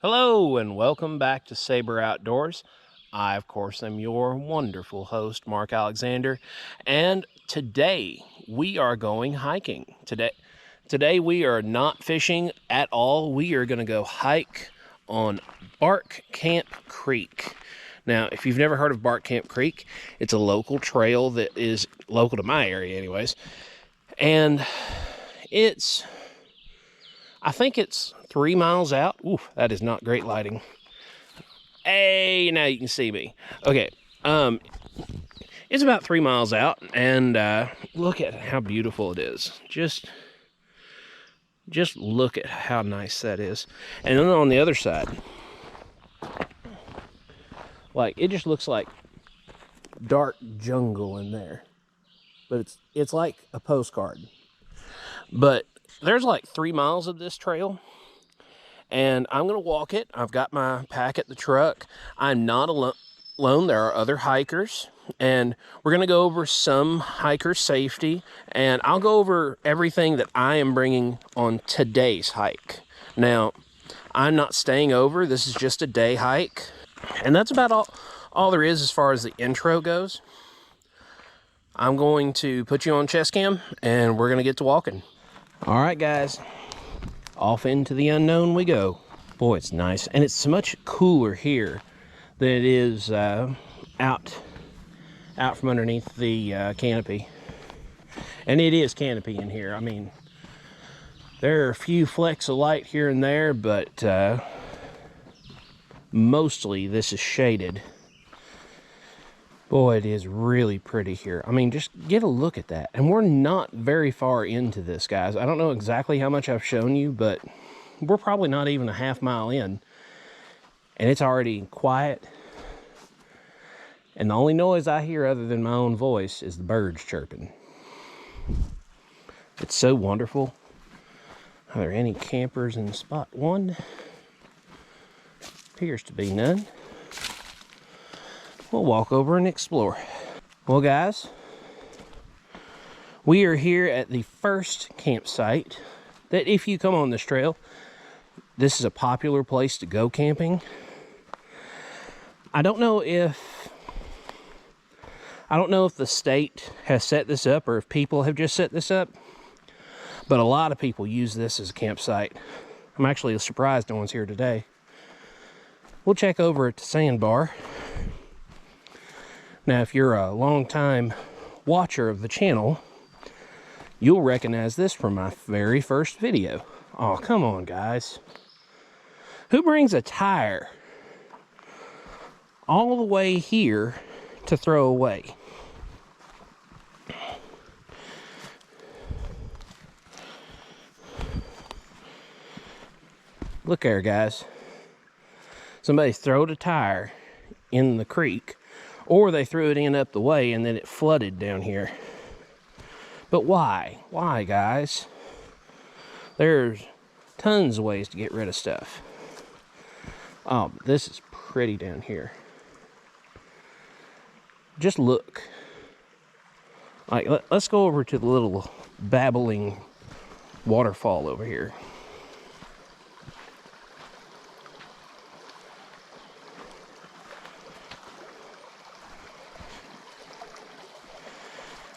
Hello and welcome back to Saber Outdoors. I, of course, am your wonderful host, Mark Alexander, and today we are going hiking. Today we are not fishing at all. We are going to go hike on Bark Camp Creek. Now, if you've never heard of Bark Camp Creek, it's a local trail that is local to my area anyways, and I think it's 3 miles out. Ooh, that is not great lighting. Hey, now you can see me. Okay, it's about 3 miles out, and look at how beautiful it is. Just look at how nice that is. And then on the other side, like, it just looks like dark jungle in there. But it's like a postcard. But there's like 3 miles of this trail, and I'm going to walk it. I've got my pack at the truck. I'm not alone. There are other hikers, and we're going to go over some hiker safety, and I'll go over everything that I am bringing on today's hike. Now, I'm not staying over. This is just a day hike, and that's about all there is as far as the intro goes. I'm going to put you on chest cam, and we're going to get to walking. All right, guys. Off into the unknown we go. Boy, it's nice. And it's much cooler here than it is out from underneath the canopy. And it is canopy in here. I mean, there are a few flecks of light here and there, but mostly this is shaded. Boy, it is really pretty here. I mean, just get a look at that. And we're not very far into this, guys. I don't know exactly how much I've shown you, but we're probably not even a half mile in. And it's already quiet. And the only noise I hear other than my own voice is the birds chirping. It's so wonderful. Are there any campers in spot one? Appears to be none. We'll walk over and explore. Well, guys, we are here at the first campsite that, if you come on this trail, this is a popular place to go camping. I don't know if the state has set this up or if people have just set this up, but a lot of people use this as a campsite. I'm actually surprised no one's here today. We'll check over at the sandbar. Now, if you're a long-time watcher of the channel, you'll recognize this from my very first video. Oh, come on, guys. Who brings a tire all the way here to throw away? Look there, guys. Somebody throwed a tire in the creek, or they threw it in up the way and then it flooded down here. But why? Why, guys? There's tons of ways to get rid of stuff. Oh, but this is pretty down here. Just look. Like, let's go over to the little babbling waterfall over here.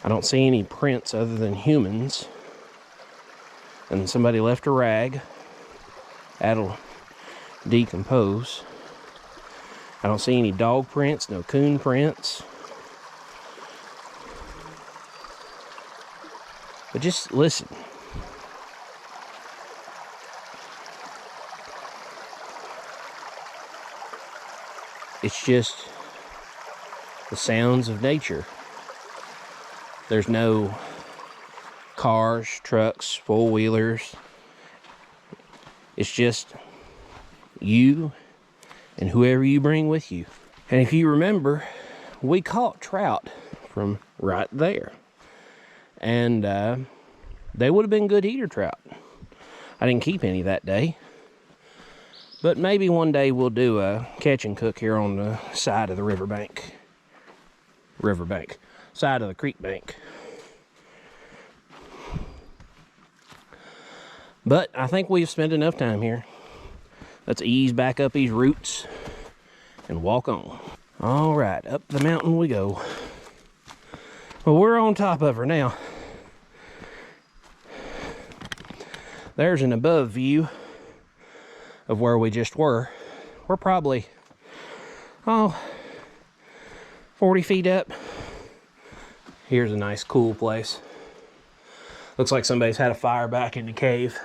I don't see any prints other than humans. And somebody left a rag. That'll decompose. I don't see any dog prints, no coon prints. But just listen. It's just the sounds of nature. There's no cars, trucks, four-wheelers. It's just you and whoever you bring with you. And if you remember, we caught trout from right there. And they would have been good eater trout. I didn't keep any that day. But maybe one day we'll do a catch and cook here on the side of the riverbank. Side of the creek bank. But I think we've spent enough time here. Let's ease back up these roots and walk on. All right, up the mountain we go. Well, we're on top of her now. There's an above view of where we just were. We're probably, 40 feet up. Here's a nice cool place. Looks like somebody's had a fire back in the cave.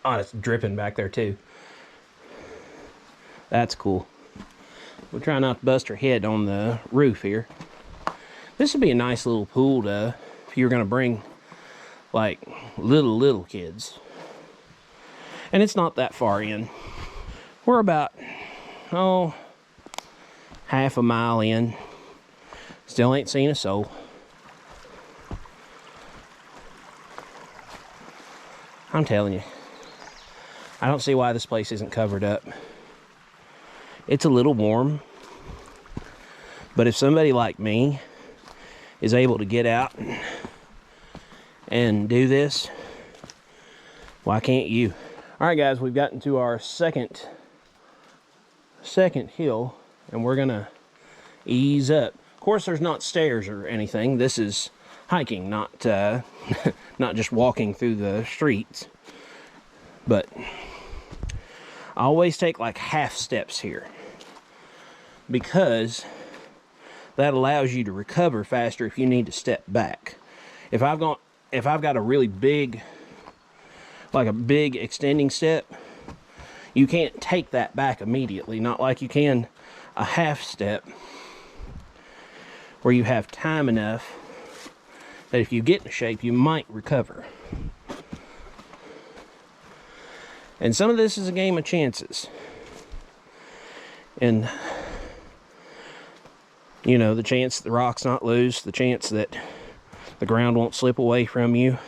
Oh, it's dripping back there too. That's cool. We'll try not to bust her head on the roof here. This would be a nice little pool to, if you're gonna bring like little kids. And it's not that far in. We're about, half a mile in. Still ain't seen a soul. I'm telling you, I don't see why this place isn't covered up. It's a little warm, but if somebody like me is able to get out and do this, why can't you? All right, guys, we've gotten to our second hill, and we're gonna ease up. Of course, there's not stairs or anything. This is hiking, not not just walking through the streets. But I always take like half steps here, because that allows you to recover faster if you need to step back. If I've got a really big, like a big extending step, you can't take that back immediately, not like you can a half step, where you have time enough that if you get in shape, you might recover. And some of this is a game of chances. And, you know, the chance the rock's not loose, the chance that the ground won't slip away from you.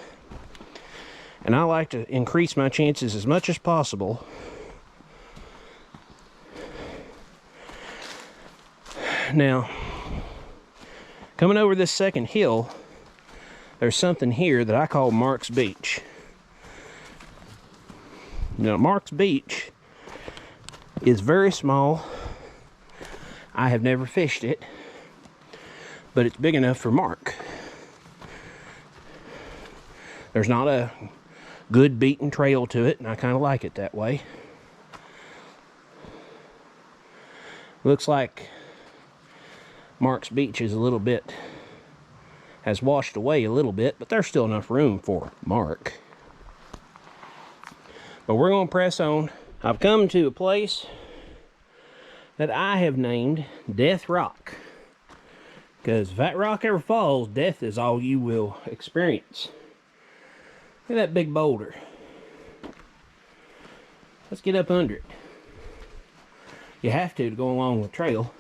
And I like to increase my chances as much as possible. Now, coming over this second hill, there's something here that I call Mark's Beach. Now, Mark's Beach is very small. I have never fished it, but it's big enough for Mark. There's not a good beaten trail to it, and I kind of like it that way. Looks like Mark's Beach is a little bit, has washed away a little bit, but there's still enough room for Mark. But we're going to press on. I've come to a place that I have named Death Rock, because if that rock ever falls, death is all you will experience. Look at that big boulder. Let's get up under it. You have to go along the trail.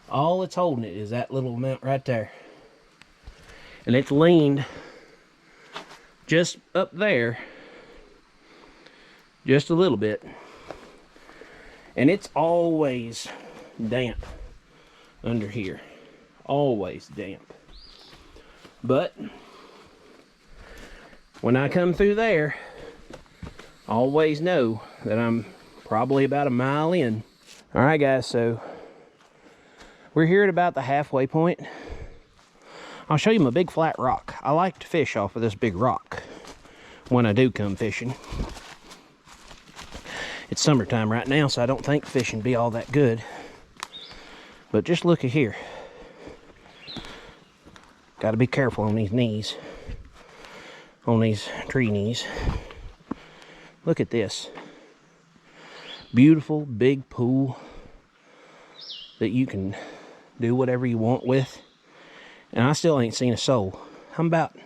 All it's holding it is that little amount right there. And it's leaned just up there, just a little bit. And it's always damp under here. Always damp. But when I come through there, I always know that I'm probably about a mile in. All right, guys, so we're here at about the halfway point. I'll show you my big flat rock. I like to fish off of this big rock when I do come fishing. It's summertime right now, so I don't think fishing be all that good. But just look at here. Got to be careful on these knees, on these tree knees. Look at this. Beautiful big pool that you can do whatever you want with. And I still ain't seen a soul. I'm about,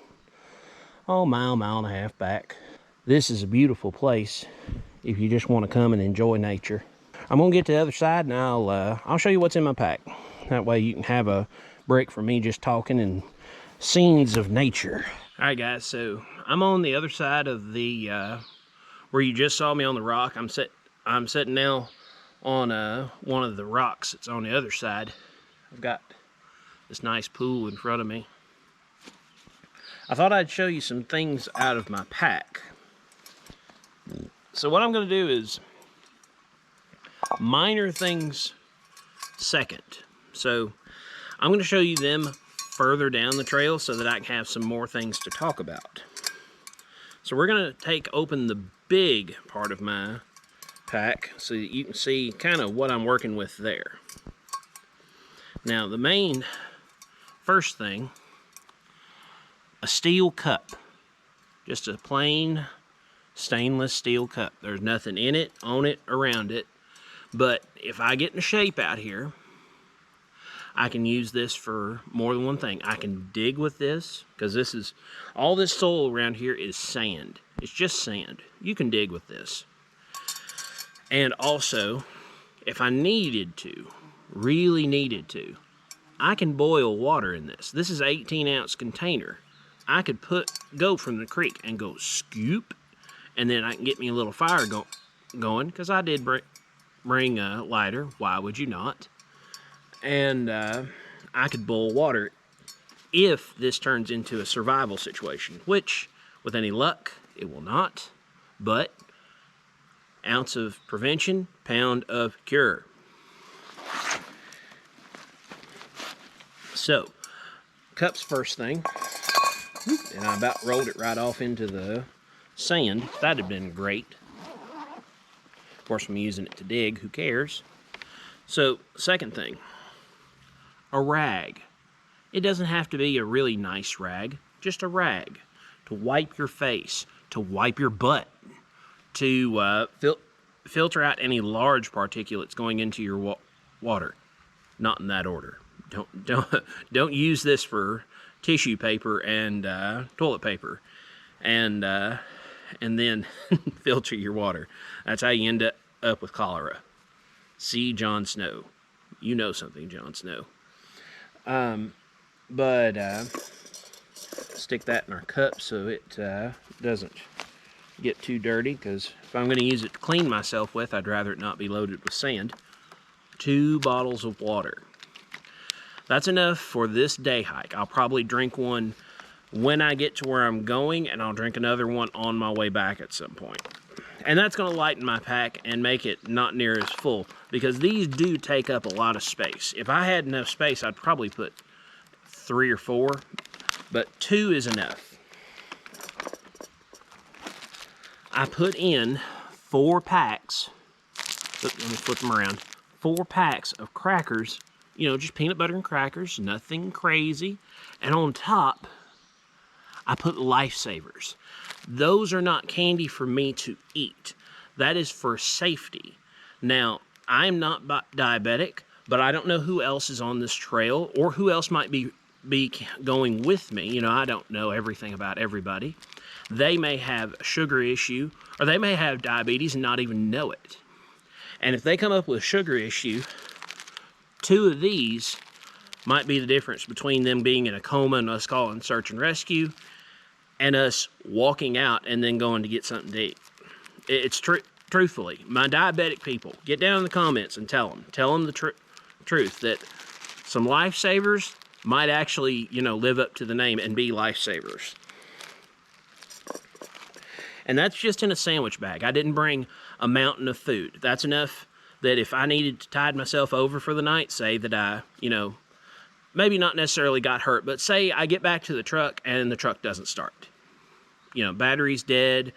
mile and a half back. This is a beautiful place if you just want to come and enjoy nature. I'm gonna get to the other side, and I'll show you what's in my pack. That way you can have a break from me just talking and scenes of nature. All right, guys, so I'm on the other side of the where you just saw me on the rock. I'm sitting now on one of the rocks that's on the other side. I've got this nice pool in front of me. I thought I'd show you some things out of my pack. So what I'm going to do is minor things second. So I'm going to show you them further down the trail so that I can have some more things to talk about. So we're going to take open the big part of my pack so that you can see kind of what I'm working with there. Now the main first thing, a steel cup. Just a plain stainless steel cup. There's nothing in it, on it, around it. But if I get in shape out here, I can use this for more than one thing. I can dig with this, because this is, all this soil around here is sand. It's just sand. You can dig with this. And also, if I needed to, really needed to, I can boil water in this. This is an 18-ounce container. I could go from the creek and go scoop, and then I can get me a little fire going, because I did bring a lighter. Why would you not? And I could boil water if this turns into a survival situation, which, with any luck, it will not. But ounce of prevention, pound of cure. So, cup's first thing. And I about rolled it right off into the sand. That'd have been great. Of course, I'm using it to dig. Who cares? So, second thing. A rag. It doesn't have to be a really nice rag. Just a rag. To wipe your face. To wipe your butt. To filter out any large particulates going into your water. Not in that order. Don't use this for tissue paper and toilet paper, and then filter your water. That's how you end up with cholera. See Jon Snow. You know something, Jon Snow. But stick that in our cup so it doesn't get too dirty, because if I'm going to use it to clean myself with, I'd rather it not be loaded with sand. 2 bottles of water. That's enough for this day hike. I'll probably drink one when I get to where I'm going, and I'll drink another one on my way back at some point. And that's going to lighten my pack and make it not near as full, because these do take up a lot of space. If I had enough space, I'd probably put 3 or 4, but 2 is enough. I put in 4 packs, let me flip them around, 4 packs of crackers. You know, just peanut butter and crackers, nothing crazy. And on top, I put lifesavers. Those are not candy for me to eat. That is for safety. Now, I'm not diabetic, but I don't know who else is on this trail or who else might be going with me. You know, I don't know everything about everybody. They may have a sugar issue, or they may have diabetes and not even know it. And if they come up with a sugar issue, 2 of these might be the difference between them being in a coma and us calling search and rescue, and us walking out and then going to get something to eat. It's truthfully, my diabetic people, get down in the comments and tell them the truth that some lifesavers might actually, you know, live up to the name and be lifesavers. And that's just in a sandwich bag. I didn't bring a mountain of food. That's enough that if I needed to tide myself over for the night, say that I, you know, maybe not necessarily got hurt, but say I get back to the truck and the truck doesn't start. You know, battery's dead,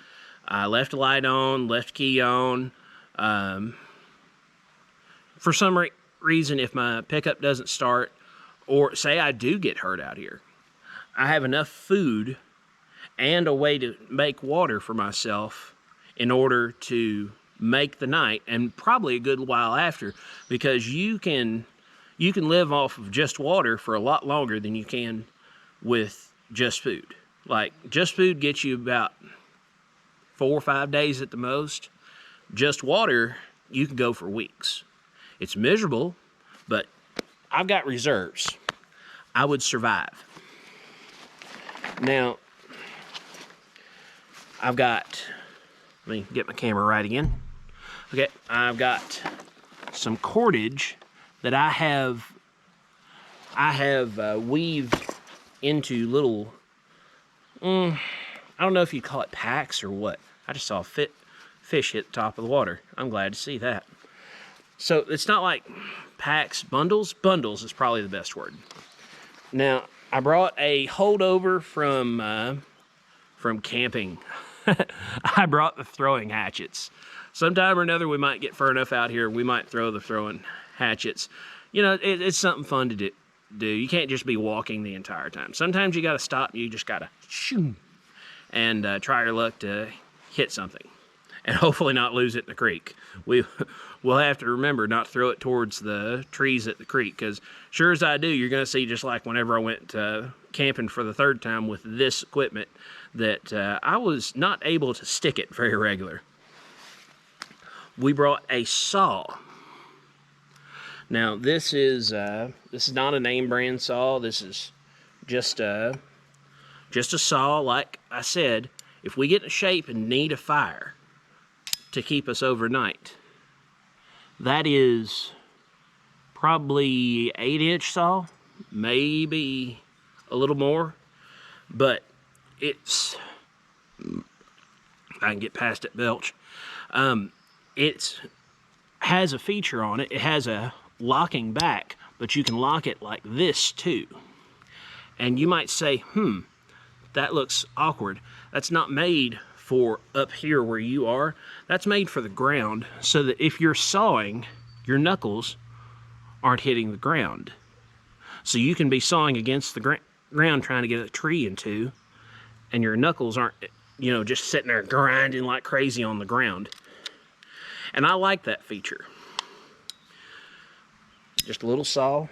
I left a light on, left key on. For some reason, if my pickup doesn't start, or say I do get hurt out here, I have enough food and a way to make water for myself in order to make the night, and probably a good while after, because you can live off of just water for a lot longer than you can with just food. Like, just food gets you about 4 or 5 days at the most. Just water, you can go for weeks. It's miserable, but I've got reserves. I would survive. Now, I've got, let me get my camera right again. Okay, I've got some cordage that I have weaved into little I don't know if you call it packs or what. I just saw a fish hit the top of the water. I'm glad to see that. So it's not like packs, bundles. Bundles is probably the best word. Now, I brought a holdover from camping. I brought the throwing hatchets. Sometime or another, we might get far enough out here, we might throw the throwing hatchets. You know, it's something fun to do. You can't just be walking the entire time. Sometimes you got to stop. You just got to shoo and try your luck to hit something, and hopefully not lose it in the creek. We'll have to remember not to throw it towards the trees at the creek, because sure as I do, you're going to see, just like whenever I went camping for the third time with this equipment, that I was not able to stick it very regular. We brought a saw. Now this is not a name brand saw. This is just a saw. Like I said, if we get in shape and need a fire to keep us overnight, that is probably 8-inch saw, maybe a little more, but it's, I can get past it belch. It has a feature on it. It has a locking back, but you can lock it like this too. And you might say, that looks awkward. That's not made for up here where you are. That's made for the ground, so that if you're sawing, your knuckles aren't hitting the ground. So you can be sawing against the ground trying to get a tree into, and your knuckles aren't, you know, just sitting there grinding like crazy on the ground. And I like that feature. Just a little saw.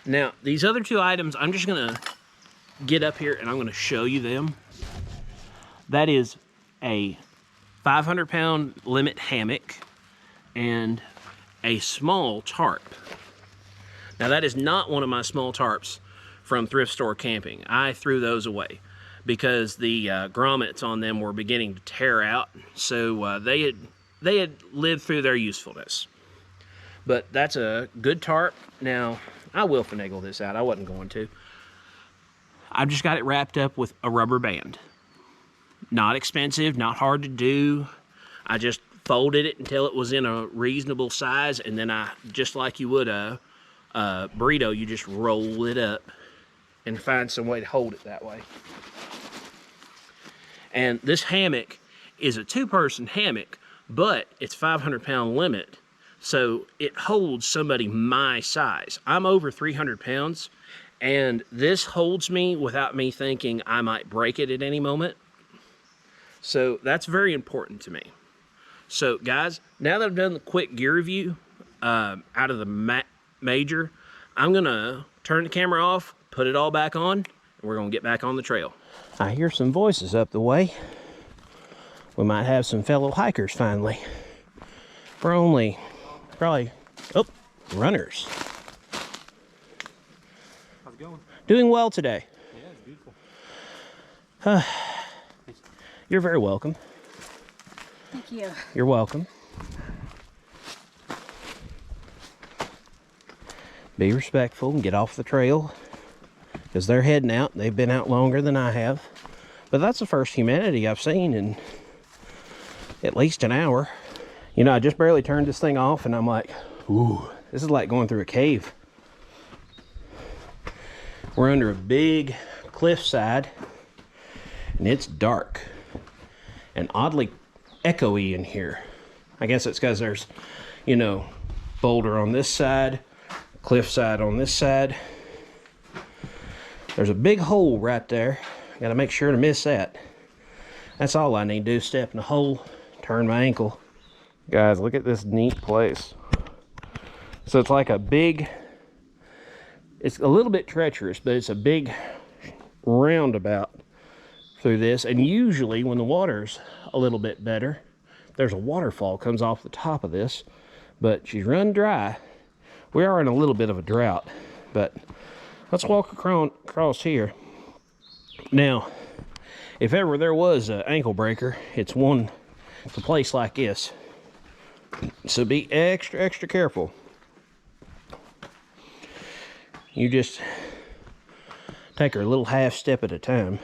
Now, these other two items, I'm just gonna get up here and I'm gonna show you them. That is a 500-pound limit hammock and a small tarp. Now, that is not one of my small tarps from thrift store camping. I threw those away because the grommets on them were beginning to tear out, so they had lived through their usefulness. But that's a good tarp. Now, I will finagle this out. I wasn't going to. I've just got it wrapped up with a rubber band. Not expensive, not hard to do. I just folded it until it was in a reasonable size, and then I, just like you would a burrito, you just roll it up and find some way to hold it that way. And this hammock is a 2-person hammock, but it's 500-pound limit, so it holds somebody my size. I'm over 300 pounds, and this holds me without me thinking I might break it at any moment. So that's very important to me. So guys, now that I've done the quick gear review out of the major, I'm gonna turn the camera off, put it all back on, and we're gonna get back on the trail. I hear some voices up the way. We might have some fellow hikers finally. We're only probably, runners. How's it going? Doing well today. Yeah, it's beautiful. You're very welcome. Thank you. You're welcome. Be respectful and get off the trail, because they're heading out. They've been out longer than I have. But that's the first humanity I've seen in at least an hour. You know, I just barely turned this thing off and I'm like, ooh, this is like going through a cave. We're under a big cliffside and it's dark and oddly echoey in here. I guess it's because there's, you know, boulder on this side, cliffside on this side. There's a big hole right there. Gotta make sure to miss that. That's all I need to do, step in the hole, turn my ankle. Guys, look at this neat place. So it's like a big, it's a little bit treacherous, but it's a big roundabout through this. And usually when the water's a little bit better, there's a waterfall comes off the top of this, but she's run dry. We are in a little bit of a drought, but let's walk across here. Now, if ever there was an ankle breaker, it's a place like this. So be extra, extra careful. You just Take her a little half step at a time.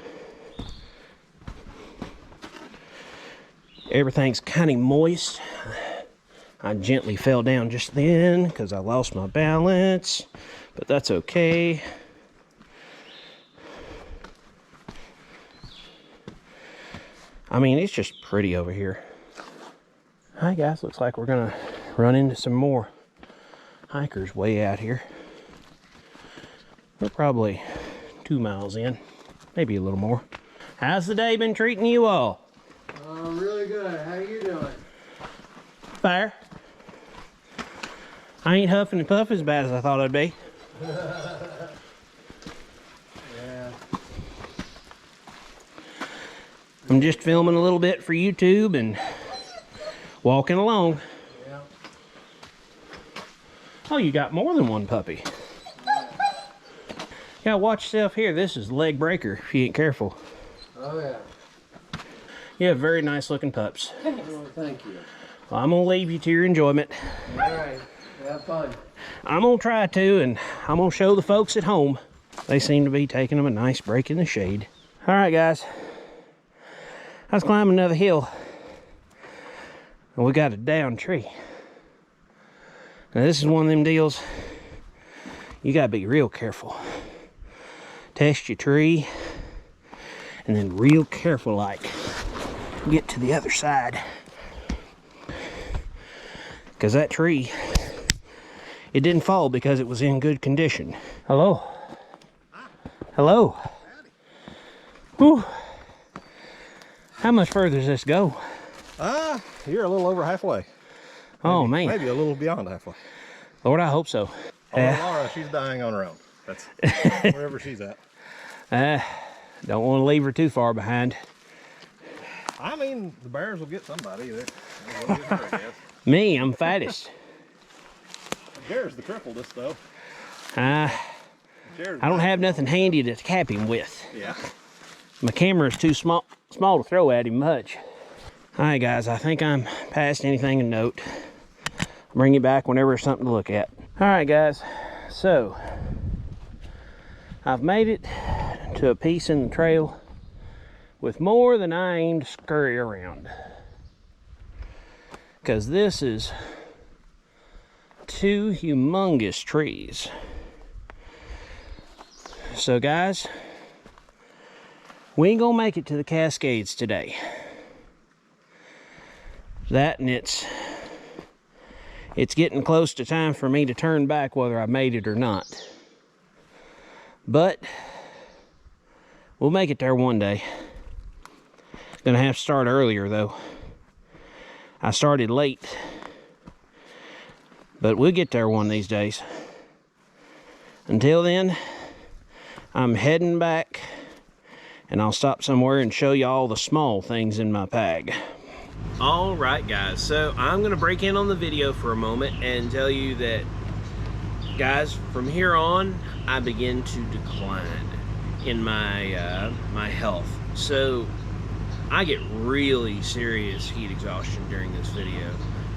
Everything's kind of moist. I gently fell down just then because I lost my balance, but that's okay. I mean, it's just pretty over here. Hi guys, looks like we're gonna run into some more hikers way out here. We're probably 2 miles in, maybe a little more. How's the day been treating you all? Really good. How you doing? Fire. I ain't huffing and puffing as bad as I thought I'd be. Yeah. I'm just filming a little bit for YouTube and walking along. Yeah. Oh, you got more than one puppy. Yeah, watch yourself here. This is leg breaker if you ain't careful. Oh yeah. You have very nice looking pups. Oh, thank you. Well, I'm gonna leave you to your enjoyment. All right. Have fun. I'm gonna try to, and I'm gonna show the folks at home. They seem to be taking them a nice break in the shade. All right, guys. I was climbing another hill, and we got a down tree. Now this is one of them deals, you gotta be real careful. Test your tree, and then real careful like get to the other side. Because that tree, it didn't fall because it was in good condition. Hello. Hello. Whew. How much further does this go? You're a little over halfway. Oh man. Maybe a little beyond halfway. Lord, I hope so. Laura, she's dying on her own. That's wherever she's at. Don't want to leave her too far behind. I mean, the bears will get somebody. They'll get her, I guess. Me, I'm fattest. Jared's the cripplest, though. I don't have nothing handy to cap him with. Yeah. My camera is too small to throw at him much. All right, guys, I think I'm past anything of note. I'll bring you back whenever there's something to look at. All right, guys, so I've made it to a piece in the trail with more than I aim to scurry around. Because this is 2 humongous trees. So guys, we ain't gonna make it to the Cascades today. That and it's getting close to time for me to turn back whether I made it or not. But we'll make it there one day. Gonna have to start earlier though. I started late, but we'll get there one of these days. Until then, I'm heading back, and I'll stop somewhere and show you all the small things in my bag. All right, guys, so I'm gonna break in on the video for a moment and tell you that, guys, from here on, I begin to decline in my my health. So I get really serious heat exhaustion during this video.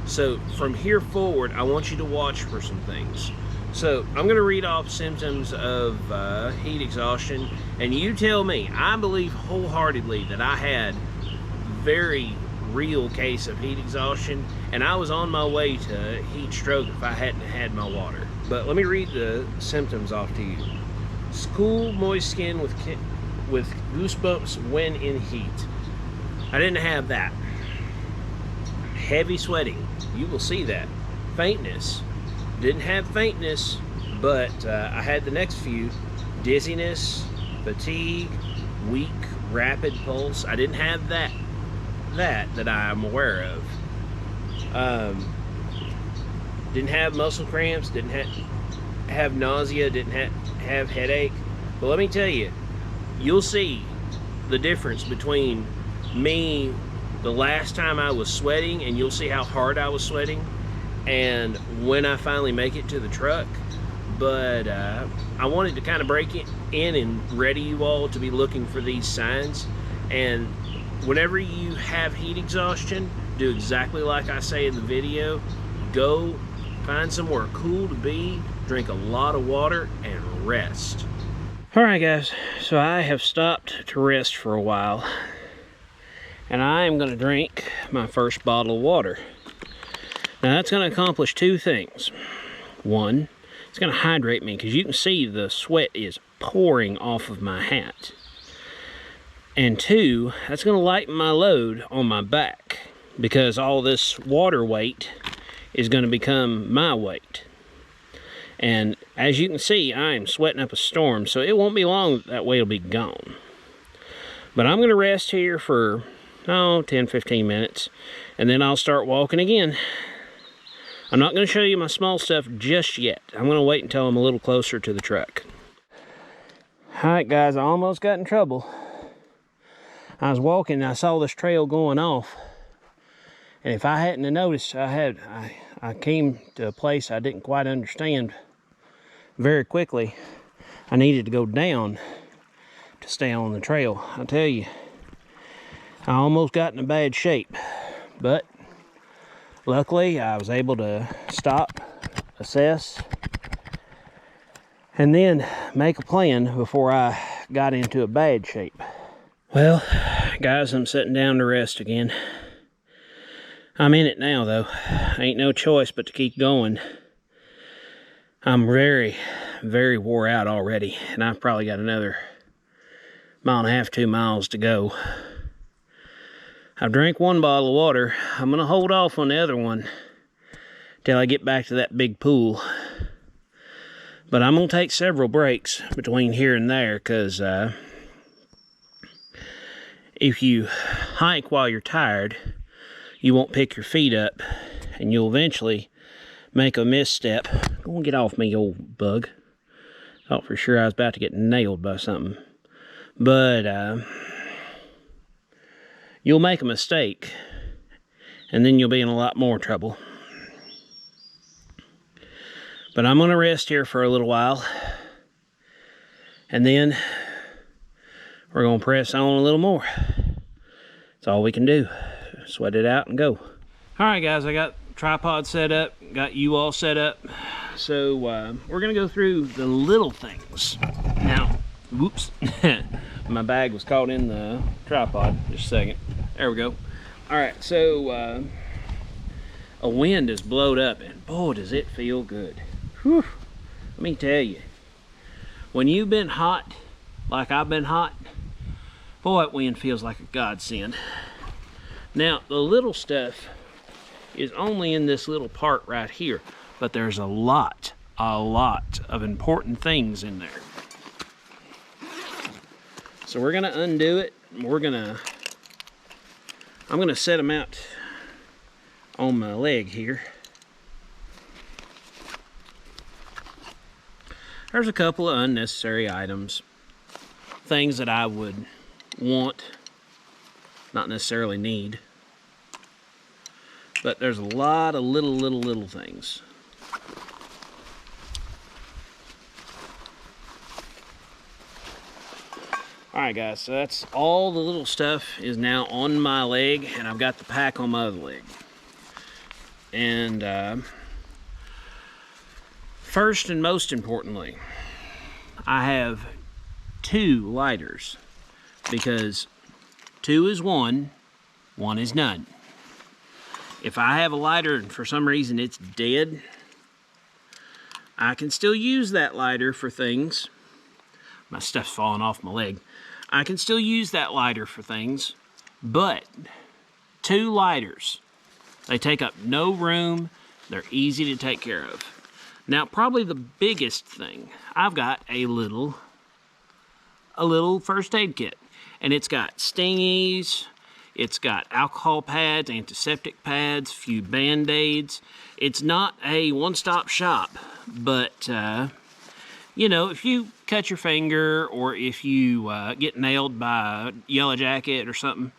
So from here forward, I want you to watch for some things. So I'm gonna read off symptoms of heat exhaustion, and you tell me. I believe wholeheartedly that I had very real case of heat exhaustion, and I was on my way to heat stroke if I hadn't had my water. But let me read the symptoms off to you. Cool, moist skin with goosebumps when in heat. I didn't have that. Heavy sweating, you will see that. Faintness, didn't have faintness, but I had the next few. Dizziness, fatigue, weak, rapid pulse. I didn't have that I'm aware of. Didn't have muscle cramps, didn't have nausea, didn't have headache. But let me tell you, you'll see the difference between me the last time I was sweating, and you'll see how hard I was sweating, and when I finally make it to the truck. But I wanted to kind of break it in and ready you all to be looking for these signs. And whenever you have heat exhaustion, do exactly like I say in the video. Go find somewhere cool to be, drink a lot of water, and rest. All right, guys, so I have stopped to rest for a while, and I am going to drink my first bottle of water. Now that's going to accomplish two things. One, it's going to hydrate me, because you can see the sweat is pouring off of my hat. And two, that's going to lighten my load on my back, because all this water weight is going to become my weight. And as you can see, I am sweating up a storm, so it won't be long that weight will be gone. But I'm going to rest here for, 10-15 minutes, and then I'll start walking again. I'm not going to show you my small stuff just yet. I'm going to wait until I'm a little closer to the truck. Alright guys, I almost got in trouble. I was walking and I saw this trail going off. And if I hadn't have noticed, I came to a place I didn't quite understand very quickly. I needed to go down to stay on the trail. I tell you, I almost got in a bad shape, but luckily I was able to stop, assess, and then make a plan before I got into a bad shape. Well, guys, I'm sitting down to rest again. I'm in it now, though. Ain't no choice but to keep going. I'm very, very wore out already, and I've probably got another 1.5 to 2 miles to go. I've drank one bottle of water. I'm going to hold off on the other one till I get back to that big pool. But I'm going to take several breaks between here and there, because if you hike while you're tired, you won't pick your feet up, and you'll eventually make a misstep. Go and get off me, old bug. Thought for sure I was about to get nailed by something. But you'll make a mistake, and then you'll be in a lot more trouble. But I'm going to rest here for a little while, and then we're going to press on a little more. That's all we can do. Sweat it out and go. All right, guys, I got tripod set up, got you all set up. So we're going to go through the little things. Now, whoops, my bag was caught in the tripod. Just a second. There we go. All right, so a wind is blowed up, and boy, does it feel good. Whew. Let me tell you, when you've been hot like I've been hot, boy, that wind feels like a godsend. Now, the little stuff is only in this little part right here, but there's a lot of important things in there. So we're gonna undo it. I'm gonna set them out on my leg here. There's a couple of unnecessary items, things that I would want, not necessarily need, but there's a lot of little things. Alright guys, so that's all the little stuff is now on my leg, and I've got the pack on my other leg. And first and most importantly, I have 2 lighters, because 2 is 1, 1 is none. If I have a lighter and for some reason it's dead, I can still use that lighter for things. My stuff's falling off my leg. I can still use that lighter for things, but 2 lighters, they take up no room, they're easy to take care of. Now, probably the biggest thing, I've got a little first aid kit, and it's got stingies, it's got alcohol pads, antiseptic pads, a few band-aids. It's not a one-stop shop, but you know, if you cut your finger, or if you get nailed by a yellow jacket or something,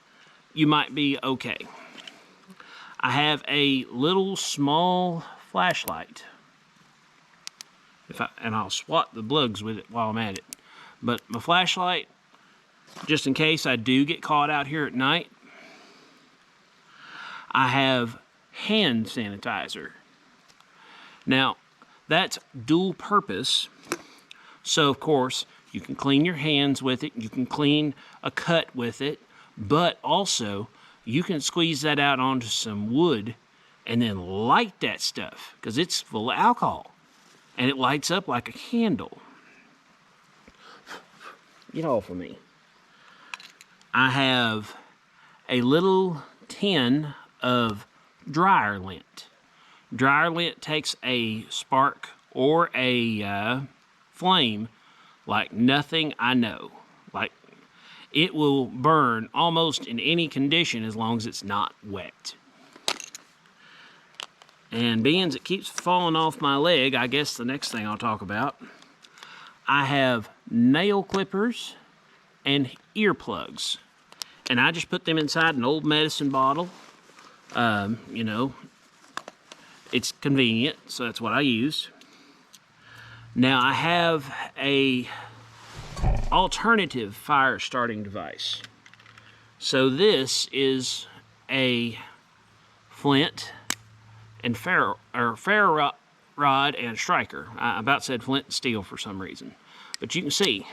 you might be okay. I have a little small flashlight, and I'll swat the plugs with it while I'm at it. But my flashlight, just in case I do get caught out here at night. I have hand sanitizer. Now, that's dual purpose. So, of course, You can clean your hands with it. You can clean a cut with it. But also, you can squeeze that out onto some wood and then light that stuff because it's full of alcohol. And it lights up like a candle. Get off of me. I have a little tin of dryer lint. Dryer lint takes a spark or a flame like nothing I know. Like, it will burn almost in any condition as long as it's not wet. And being it keeps falling off my leg, I guess the next thing I'll talk about, I have nail clippers and earplugs. And I just put them inside an old medicine bottle. You know, it's convenient, so that's what I use. Now I have a alternative fire starting device. So this is a flint and ferro rod and striker. I about said flint and steel for some reason. But you can see,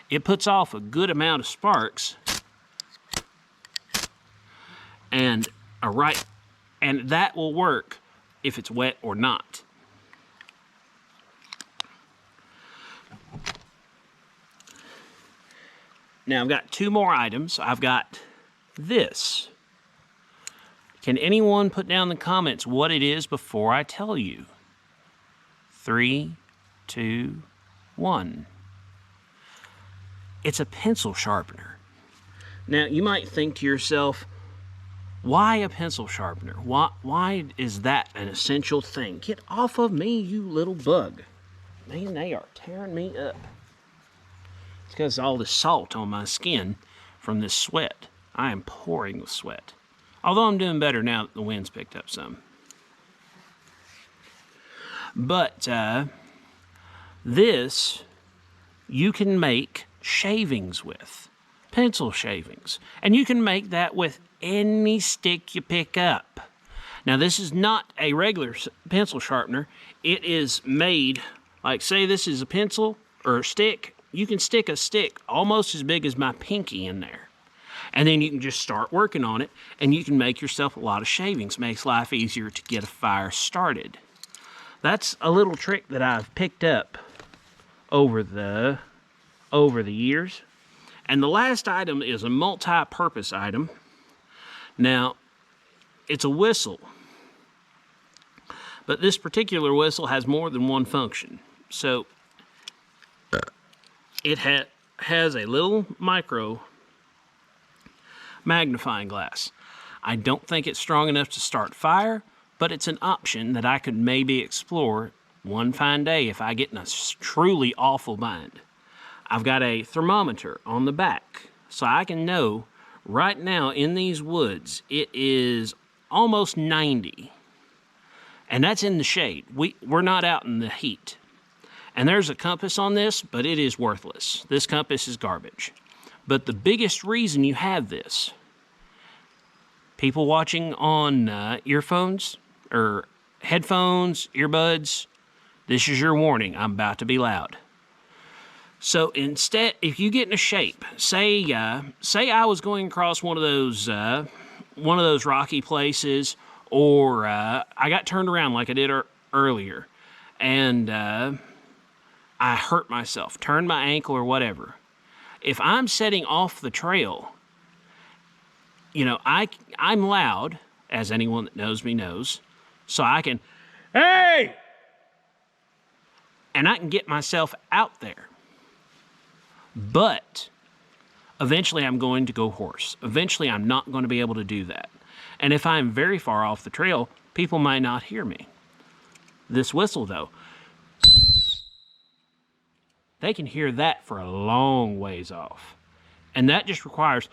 it puts off a good amount of sparks and that will work if it's wet or not. Now I've got two more items. I've got this. Can anyone put down in the comments what it is before I tell you? 3, 2, 1. It's a pencil sharpener. Now you might think to yourself, why a pencil sharpener? Why is that an essential thing? Get off of me, you little bug. Man, they are tearing me up. It's because of all this salt on my skin from this sweat. I am pouring with sweat. Although I'm doing better now that the wind's picked up some. But this you can make shavings with. Pencil shavings. And you can make that with any stick you pick up. Now this is not a regular pencil sharpener. It is made, like say this is a pencil or a stick. You can stick a stick almost as big as my pinky in there. And then you can just start working on it and you can make yourself a lot of shavings. Makes life easier to get a fire started. That's a little trick that I've picked up over the years. And the last item is a multi-purpose item. Now, it's a whistle. But this particular whistle has more than one function. So, it has a little micro magnifying glass. I don't think it's strong enough to start fire, but it's an option that I could maybe explore one fine day if I get in a truly awful bind. I've got a thermometer on the back, so I can know right now in these woods it is almost 90. And that's in the shade. We're not out in the heat. And there's a compass on this, but it is worthless. This compass is garbage. But the biggest reason you have this, people watching on earphones or headphones, earbuds, this is your warning. I'm about to be loud. So instead, if you get in a shape, say I was going across one of those rocky places, or I got turned around like I did earlier, and I hurt myself, turned my ankle or whatever. If I'm setting off the trail, you know, I'm loud, as anyone that knows me knows, so I can, hey! And I can get myself out there. But eventually I'm going to go hoarse. Eventually I'm not going to be able to do that. And if I'm very far off the trail, people might not hear me. This whistle, though, they can hear that for a long ways off. And that just requires,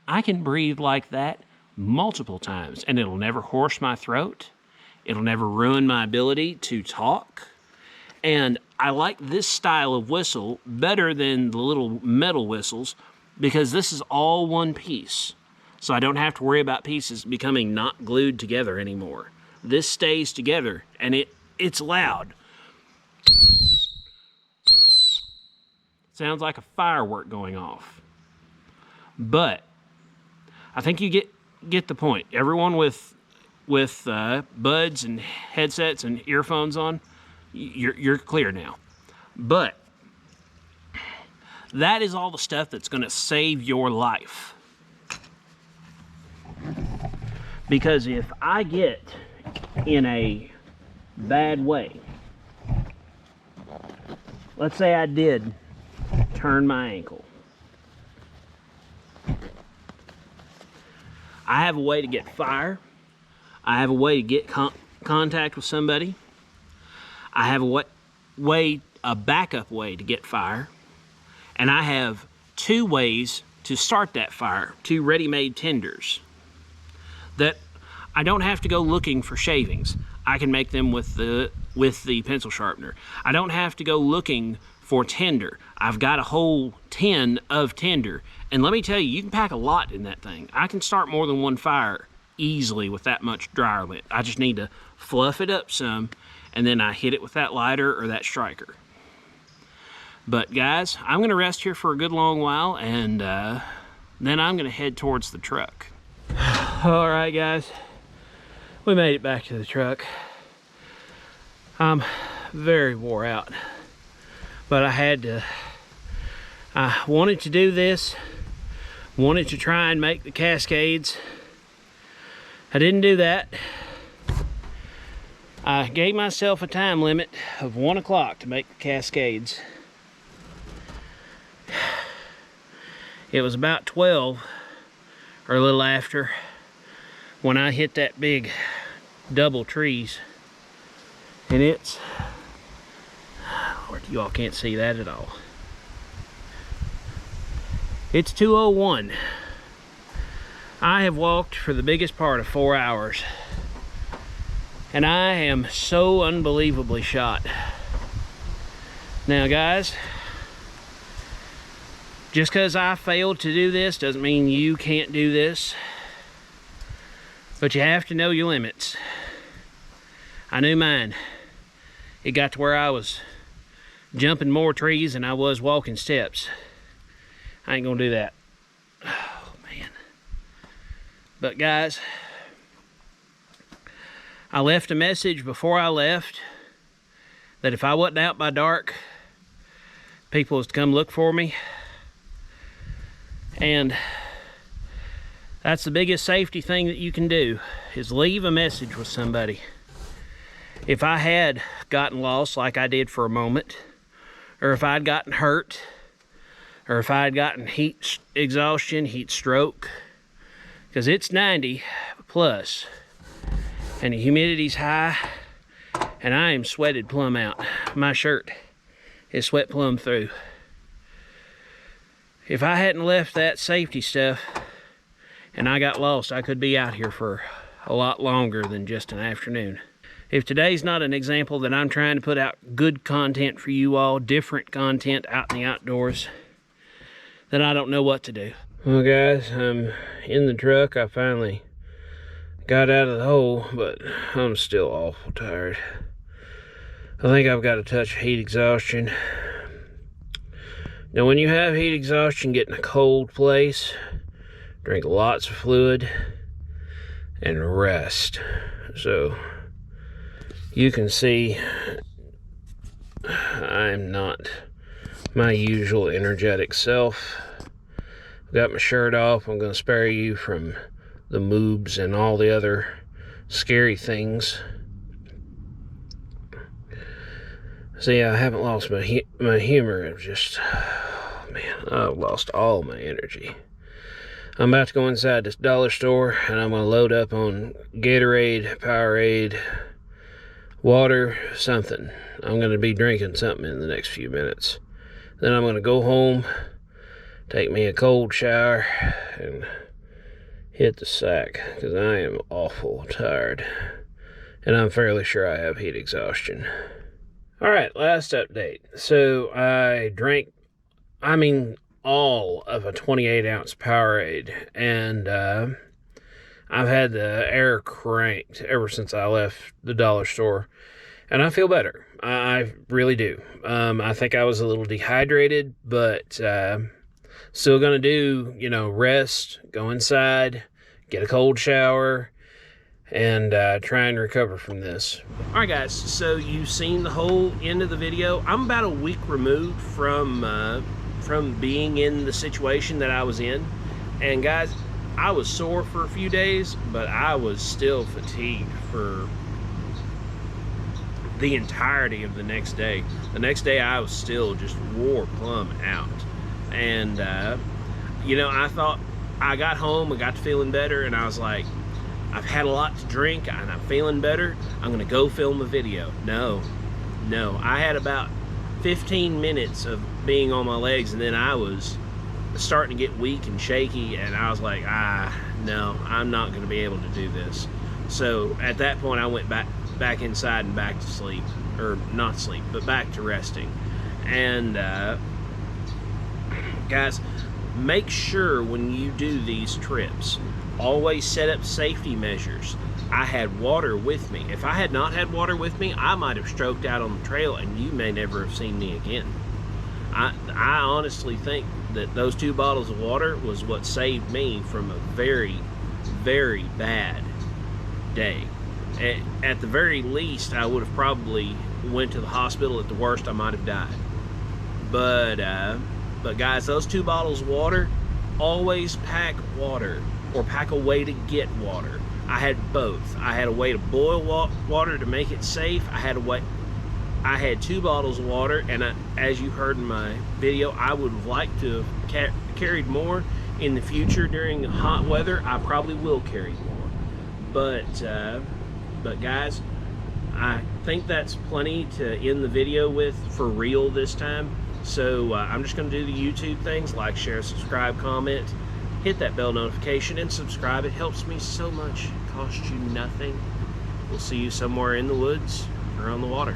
I can breathe like that multiple times, and it'll never hoarse my throat. It'll never ruin my ability to talk. And I like this style of whistle better than the little metal whistles because this is all one piece. So I don't have to worry about pieces becoming not glued together anymore. This stays together, and it it's loud. Sounds like a firework going off. But I think you get the point. Everyone with buds and headsets and earphones on, you're clear now. But that is all the stuff that's going to save your life. Because if I get in a bad way, let's say I did turn my ankle, I have a way to get fire. I have a way to get contact with somebody. I have a backup way to get fire. And I have 2 ways to start that fire, 2 ready-made tinders that I don't have to go looking for shavings. I can make them with the pencil sharpener. I don't have to go looking for tinder. I've got a whole tin of tinder. And let me tell you, you can pack a lot in that thing. I can start more than 1 fire easily with that much dryer lint. I just need to fluff it up some, and then I hit it with that lighter or that striker. But guys, I'm gonna rest here for a good long while, and then I'm gonna head towards the truck. All right, guys, we made it back to the truck. I'm very wore out, but I wanted to do this, wanted to try and make the Cascades. I didn't do that. I gave myself a time limit of 1 o'clock to make the Cascades. It was about 12 or a little after when I hit that big double trees, and it's, Lord, you all can't see that at all. It's 2:01. I have walked for the biggest part of 4 hours, and I am so unbelievably shot. Now guys, just because I failed to do this doesn't mean you can't do this, but you have to know your limits. I knew mine. It got to where I was jumping more trees than I was walking steps. I ain't gonna do that. Oh man. But guys, I left a message before I left that if I wasn't out by dark, people was to come look for me. And that's the biggest safety thing that you can do, is leave a message with somebody. If I had gotten lost like I did for a moment, or if I'd gotten hurt, or if I'd gotten heat exhaustion, heat stroke, because it's 90 plus, and the humidity's high, and I am sweated plumb out. My shirt is sweat plumb through. If I hadn't left that safety stuff and I got lost, I could be out here for a lot longer than just an afternoon. If today's not an example that I'm trying to put out good content for you all, different content out in the outdoors, then I don't know what to do. Well guys, I'm in the truck. I finally got out of the hole, but I'm still awful tired. I think I've got a touch of heat exhaustion. Now when you have heat exhaustion, get in a cold place, drink lots of fluid, and rest. So you can see I'm not my usual energetic self. I've got my shirt off. I'm going to spare you from the moobs and all the other scary things. See, I haven't lost my humor. It's just, oh man, I've lost all my energy. I'm about to go inside this dollar store, and I'm going to load up on Gatorade, Powerade, water, something. I'm going to be drinking something in the next few minutes. Then I'm going to go home, take me a cold shower, and hit the sack, because I am awful tired. And I'm fairly sure I have heat exhaustion. Alright, last update. So I drank, all of a 28-ounce Powerade, and I've had the air cranked ever since I left the dollar store. And I feel better. I really do. I think I was a little dehydrated, but still gonna do, rest, go inside, get a cold shower, and try and recover from this. All right, guys, so you've seen the whole end of the video. I'm about a week removed from being in the situation that I was in. And guys, I was sore for a few days, but I was still fatigued for the entirety of the next day. The next day I was still just wore plumb out. And I thought, I got home, I got to feeling better, and I was like, I've had a lot to drink and I'm feeling better, I'm gonna go film a video. No, I had about 15 minutes of being on my legs, and then I was starting to get weak and shaky, and I was like, no, I'm not gonna be able to do this. So at that point I went back inside and back to sleep, or not sleep, but back to resting. And guys, make sure when you do these trips, always set up safety measures. I had water with me. If I had not had water with me, I might have stroked out on the trail and you may never have seen me again. I honestly think that those 2 bottles of water was what saved me from a very, very bad day. At the very least, I would have probably went to the hospital. At the worst, I might have died. But guys, those 2 bottles of water, always pack water, or pack a way to get water. I had both. I had a way to boil water to make it safe. I had 2 bottles of water, and as you heard in my video, I would have liked to have carried more in the future. During hot weather, I probably will carry more. But guys, I think that's plenty to end the video with for real this time. So I'm just going to do the YouTube things: like, share, subscribe, comment, hit that bell notification, and subscribe. It helps me so much. It costs you nothing. We'll see you somewhere in the woods or on the water.